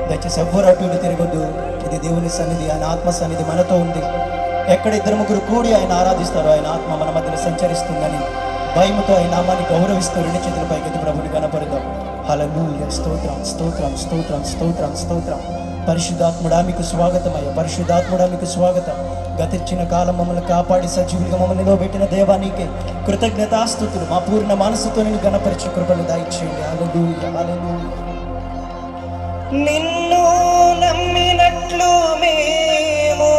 దయచేసి ఎవ్వరు అటు ఇటు తిరగొద్దు. ఇది దేవుని సన్నిధి, ఆయన ఆత్మ సన్నిధి మనతో ఉంది. ఎక్కడ ఇద్దరు ముగ్గురు కూడి ఆయన ఆరాధిస్తారో ఆయన ఆత్మ మన మధ్యలో సంచరిస్తుందని భయముతో ఆయన నామాన్ని గౌరవిస్తూ రెండు చేతుల పైకి ప్రభుని కనపడదాం. హల్లెలూయా. స్తోత్రం స్తోత్రం స్తోత్రం స్తోత్రం స్తోత్రం. పరిశుద్ధాత్ముడా మీకు స్వాగతం అయ్యా. పరిశుద్ధాత్ముడా మీకు స్వాగతం. గతించిన కాలం మమ్మల్ని కాపాడి సజీవులుగా మమ్మల్ని నిలబెట్టిన దేవానికి కృతజ్ఞతాస్తుతులు. మా పూర్ణ మనసుతో నేను గణపరిచే కృపను దయచేయండి. హల్లెలూయా హల్లెలూయా. నిన్ను నమ్మినట్లు మేము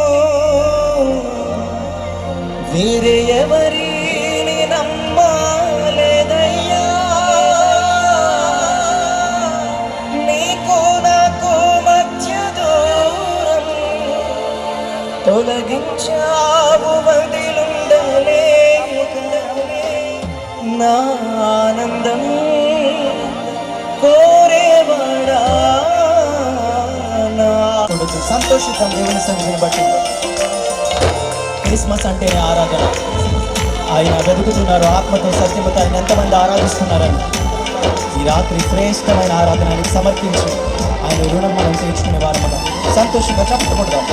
వేరే ఎవరిని నమ్మలేదయ్యా. నీకు నాకు మధ్య దూరం తొలగించావు, వదిలుండలేక నా ఆనందం కోరేవాడా. సంతోషిద్దాం దేవుని సన్నిధిని బట్టి. క్రిస్మస్ అంటేనే ఆరాధన. ఆయన వెతుకుతున్నారు ఆత్మతో సత్యమతో. ఆయన ఎంతమంది ఆరాధిస్తున్నారని ఈ రాత్రి శ్రేష్టమైన ఆరాధనని సమర్పించి ఆయన రుణం మనం తీర్చుకునే వారు మనం సంతోషంగా చెప్పుకుంటాం.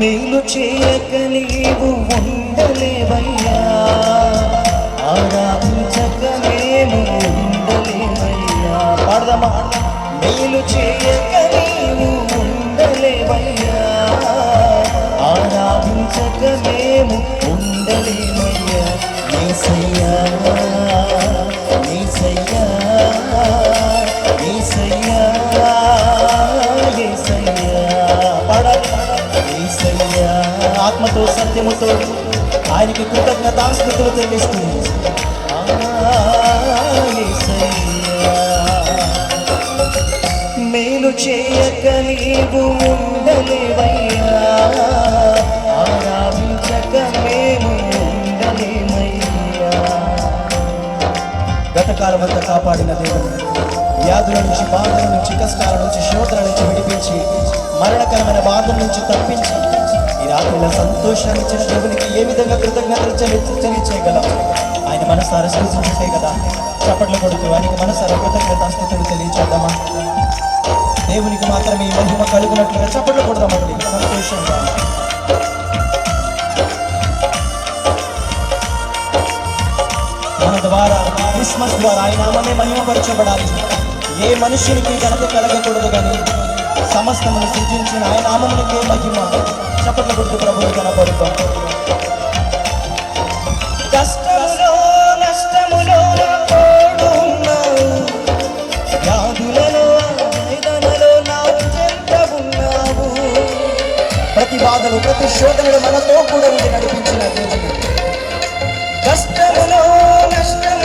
మేలు చేయక నీవు ఉండలేవయ్యా, ఆరాధించక మేము ఉండలేవయ్యా. పాడదామా? మేలు చేయక నీవు ఉండలేవయ్యా, ఆరాధించక మేము ఉండలేవయ్యా. యేసయ్యా యేసయ్యా యేసయ్యా యేసయ్యా. యేసయ్యా. ఆత్మతో సత్యముతో ఆయనకి కృతజ్ఞతాస్తుతులు చెల్లిస్తుంది. మేలు చేయక నీవు ఉండలేవయ్యా, ఆరాధించక మేము ఉండలేమయ్యా. గతకాలం అంతా కాపాడిన దేవుడు వ్యాధుల నుంచి, బాధల నుంచి, కష్టాల నుంచి, శోధన నుంచి విడిపించి మరణకరమైన బాధల నుంచి తప్పించి ఈ రాత్రిలో సంతోషాన్ని ఇచ్చిన దేవునికి ఏ విధంగా కృతజ్ఞతలు చెల్లించేయగలం? ఆయన మనసారా సూచించే కదా. చప్పట్లు కొడుతూ ఆయనకి మనసారా కృతజ్ఞతాస్తుతులు తెలియచేద్దామా? దేవునికి మాత్రమే ఈ మహిమ కలుగునట్లుగా చప్పట్లు కొడదామండి సంతోషంగా. మన ద్వారా క్రిస్మస్ ద్వారా ఆయన నామమే మహిమపరచబడాలి. ఏ మనుషునికి ఘనత కలగకూడదు, కానీ సమస్తమును సృజించిన ఆయన నామమునికే మహిమ. చప్పట్లు కొడుతూ ప్రభువుని కనపడుతాం. కష్టములో నష్టములో తోడున్నావు, వ్యాధులలో వేదనలో నా చెంత ఉన్నావు. ప్రతి బాధలు, ప్రతి శోధనలు మనతో కూడా ఉండి నడిపించిన దేవుడు. కష్టములో నష్టము